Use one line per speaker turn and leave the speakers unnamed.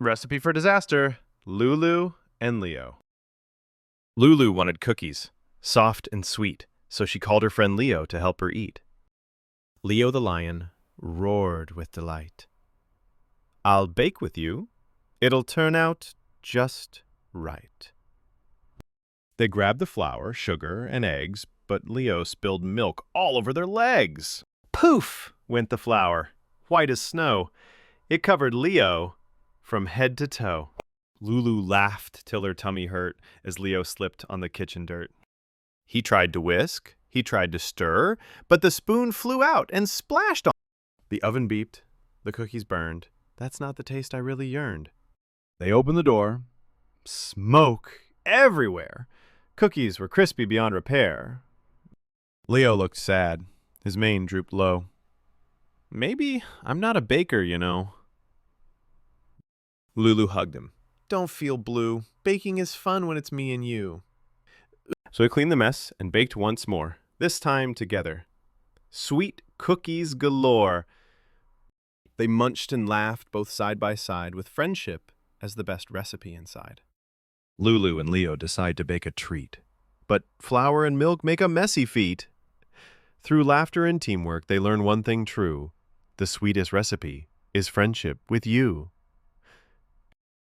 Recipe for disaster: Lulu and Leo. Lulu wanted cookies, soft and sweet, so she called her friend Leo to help her eat. Leo the lion roared with delight. "I'll bake with you. It'll turn out just right." They grabbed the flour, sugar, and eggs, but Leo spilled milk all over their legs. Poof went the flour, white as snow. It covered Leo from head to toe. Lulu laughed till her tummy hurt as Leo slipped on the kitchen dirt. He tried to whisk, he tried to stir, but the spoon flew out and splashed on. The oven beeped, the cookies burned. That's not the taste I really yearned. They opened the door. Smoke everywhere. Cookies were crispy beyond repair. Leo looked sad. His mane drooped low. "Maybe I'm not a baker, you know." Lulu hugged him. "Don't feel blue. Baking is fun when it's me and you." So he cleaned the mess and baked once more, this time together. Sweet cookies galore. They munched and laughed both side by side, with friendship as the best recipe inside. Lulu and Leo decide to bake a treat, but flour and milk make a messy feat. Through laughter and teamwork, they learn one thing true: the sweetest recipe is friendship with you.